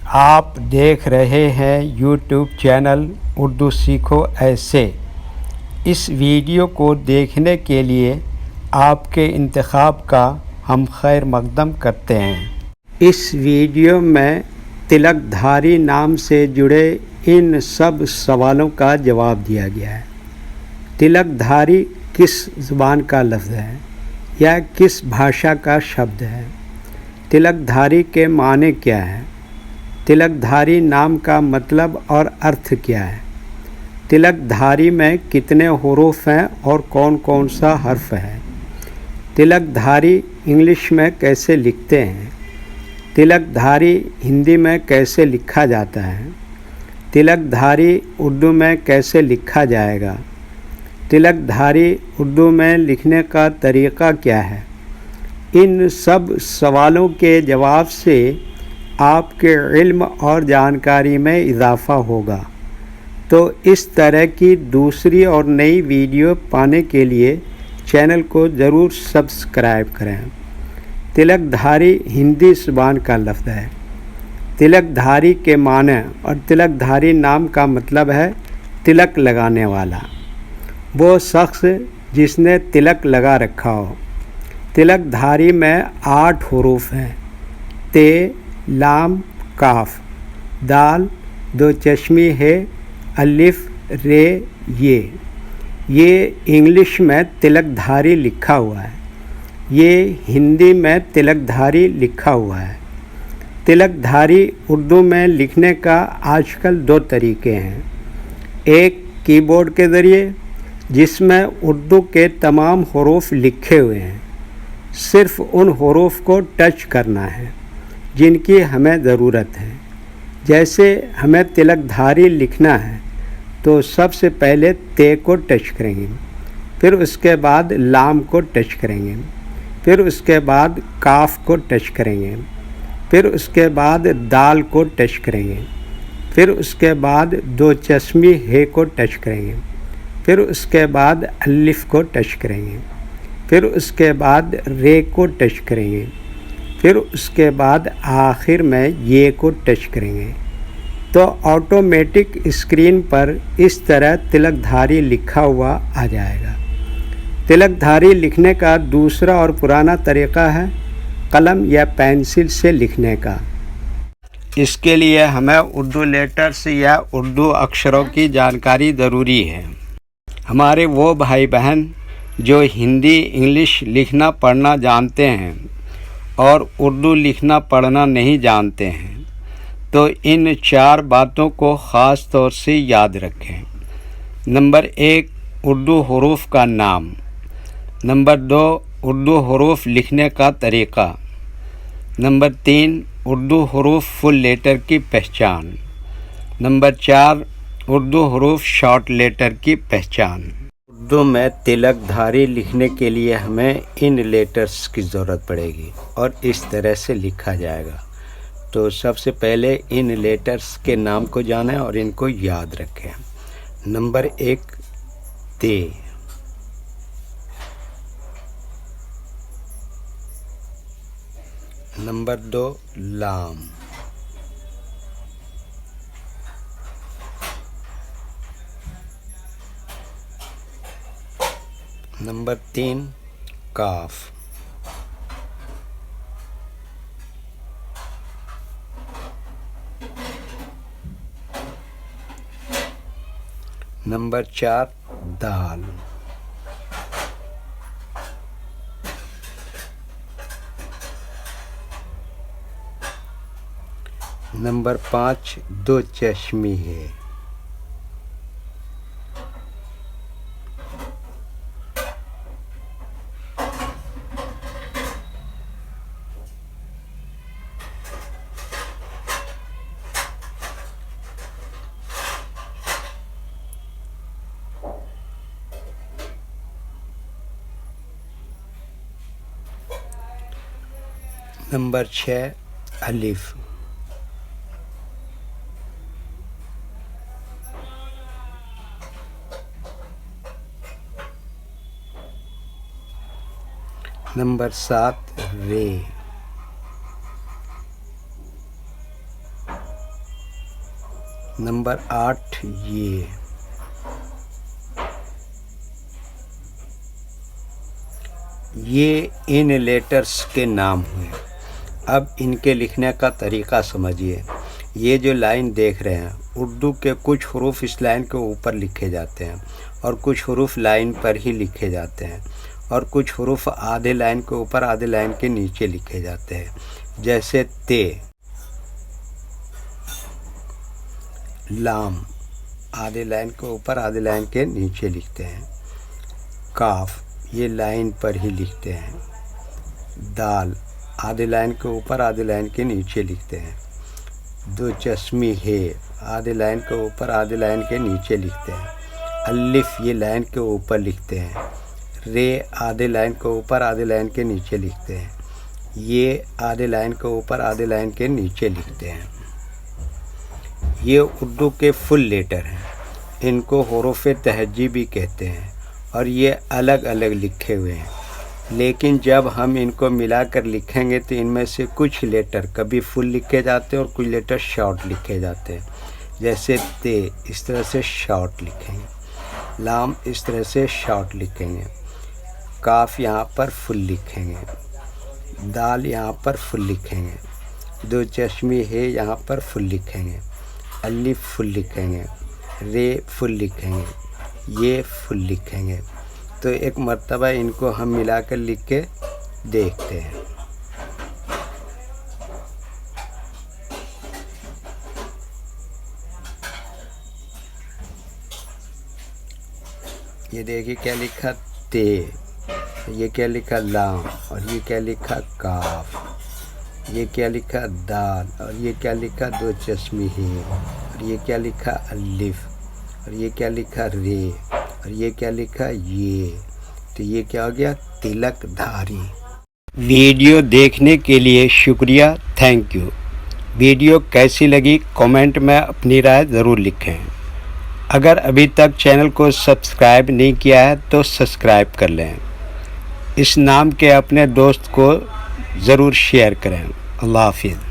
آپ دیکھ رہے ہیں یوٹیوب چینل اردو سیکھو ایسے۔ اس ویڈیو کو دیکھنے کے لیے آپ کے انتخاب کا ہم خیر مقدم کرتے ہیں۔ اس ویڈیو میں تلک دھاری نام سے جڑے ان سب سوالوں کا جواب دیا گیا ہے۔ تلک دھاری کس زبان کا لفظ ہے یا کس بھاشا کا شبد ہے؟ تلک دھاری کے معنی کیا ہے؟ تلک دھاری نام کا مطلب اور ارتھ کیا ہے؟ تلک دھاری میں کتنے حروف ہیں اور کون کون سا حرف ہے؟ تلک دھاری انگلش میں کیسے لکھتے ہیں؟ تلک دھاری ہندی میں کیسے لکھا جاتا ہے؟ تلک دھاری اردو میں کیسے لکھا جائے گا؟ تلک دھاری اردو میں لکھنے کا طریقہ کیا ہے؟ ان سب سوالوں کے جواب سے آپ کے علم اور جانکاری میں اضافہ ہوگا۔ تو اس طرح کی دوسری اور نئی ویڈیو پانے کے لیے چینل کو ضرور سبسکرائب کریں۔ تلک دھاری ہندی زبان کا لفظ ہے۔ تلک دھاری کے معنی اور تلک دھاری نام کا مطلب ہے تلک لگانے والا، وہ شخص جس نے تلک لگا رکھا ہو۔ تلک دھاری میں 8 حروف ہیں: ت، لام، کاف، دال، 2 چشمی ہے، الف، ر، یہ انگلش میں تلک دھاری لکھا ہوا ہے، یہ ہندی میں تلک دھاری لکھا ہوا ہے۔ تلک دھاری اردو میں لکھنے کا آج کل 2 طریقے ہیں، ایک کی بورڈ کے ذریعے جس میں اردو کے تمام حروف لکھے ہوئے ہیں، صرف ان حروف کو ٹچ کرنا ہے جن کی ہمیں ضرورت ہے۔ جیسے ہمیں تلک دھاری لکھنا ہے تو سب سے پہلے ت کو ٹچ کریں گے، پھر اس کے بعد لام کو ٹچ کریں گے، پھر اس کے بعد کاف کو ٹچ کریں گے، پھر اس کے بعد دال کو ٹچ کریں گے، پھر اس کے بعد 2 چشمی ہے کو ٹچ کریں گے، پھر اس کے بعد الف کو ٹچ کریں گے، پھر اس کے بعد ر کو ٹچ کریں گے، پھر اس کے بعد آخر میں یہ کو ٹچ کریں گے تو آٹومیٹک اسکرین پر اس طرح تلک دھاری لکھا ہوا آ جائے گا۔ تلک دھاری لکھنے کا دوسرا اور پرانا طریقہ ہے قلم یا پینسل سے لکھنے کا۔ اس کے لیے ہمیں اردو لیٹرز یا اردو اکشروں کی جانکاری ضروری ہے۔ ہمارے وہ بھائی بہن جو ہندی انگلش لکھنا پڑھنا جانتے ہیں اور اردو لکھنا پڑھنا نہیں جانتے ہیں تو ان 4 باتوں کو خاص طور سے یاد رکھیں۔ نمبر 1، اردو حروف کا نام۔ نمبر 2، اردو حروف لکھنے کا طریقہ۔ نمبر 3، اردو حروف فل لیٹر کی پہچان۔ نمبر 4، اردو حروف شارٹ لیٹر کی پہچان۔ اردو میں تلک دھاری لکھنے کے لیے ہمیں ان لیٹرز کی ضرورت پڑے گی اور اس طرح سے لکھا جائے گا۔ تو سب سے پہلے ان لیٹرز کے نام کو جانیں اور ان کو یاد رکھیں۔ نمبر 1، ت۔ نمبر 2، لام۔ نمبر 3، کاف۔ نمبر 4، دال۔ نمبر 5، 2 چشمی ہے۔ نمبر 6، الف۔ نمبر 7، رے۔ نمبر 8 یہ ان لیٹرز کے نام ہوئے۔ اب ان کے لکھنے کا طریقہ سمجھیے۔ یہ جو لائن دیکھ رہے ہیں، اردو کے کچھ حروف اس لائن کے اوپر لکھے جاتے ہیں اور کچھ حروف لائن پر ہی لکھے جاتے ہیں، اور کچھ حروف آدھے لائن کے اوپر آدھے لائن کے نیچے لکھے جاتے ہیں، جیسے تے، لام آدھے لائن کے اوپر آدھے لائن کے نیچے لکھتے ہیں، کاف یہ لائن پر ہی لکھتے ہیں، دال آدھے لائن کے اوپر آدھے لائن کے نیچے لکھتے ہیں، دو چشمی ہے آدھے لائن کے اوپر آدھے لائن کے نیچے لکھتے ہیں، الف یہ لائن کے اوپر لکھتے ہیں، رے آدھے لائن کے اوپر آدھے لائن کے نیچے لکھتے ہیں، یہ آدھے لائن کے اوپر آدھے لائن کے نیچے لکھتے ہیں۔ یہ اردو کے فل لیٹر ہیں، ان کو حروف تہجی بھی کہتے ہیں، اور یہ الگ الگ لکھے ہوئے ہیں، لیکن جب ہم ان کو ملا کر لکھیں گے تو ان میں سے کچھ لیٹر کبھی فل لکھے جاتے ہیں اور کچھ لیٹر شارٹ لکھے جاتے ہیں، جیسے تے اس طرح سے شارٹ لکھیں گے، لام اس طرح سے شارٹ لکھیں گے، کاف یہاں پر فل لکھیں گے، دال یہاں پر فل لکھیں گے، دو چشمی ہے یہاں پر فل لکھیں گے، الف فل لکھیں گے، رے فل لکھیں گے، یہ فل لکھیں گے۔ تو ایک مرتبہ ان کو ہم ملا کر لکھ کے دیکھتے ہیں۔ یہ دیکھیے کیا لکھا تے، یہ کیا لکھا لام، اور یہ کیا لکھا کاف، یہ کیا لکھا دال، اور یہ کیا لکھا دو چشمی ہے، اور یہ کیا لکھا الف، اور یہ کیا لکھا رے، اور یہ کیا لکھا یہ۔ تو یہ کیا ہو گیا؟ تلک دھاری۔ ویڈیو دیکھنے کے لیے شکریہ، تھینک یو۔ ویڈیو کیسی لگی کامنٹ میں اپنی رائے ضرور لکھیں۔ اگر ابھی تک چینل کو سبسکرائب نہیں کیا ہے تو سبسکرائب کر لیں۔ اس نام کے اپنے دوست کو ضرور شیئر کریں۔ اللہ حافظ۔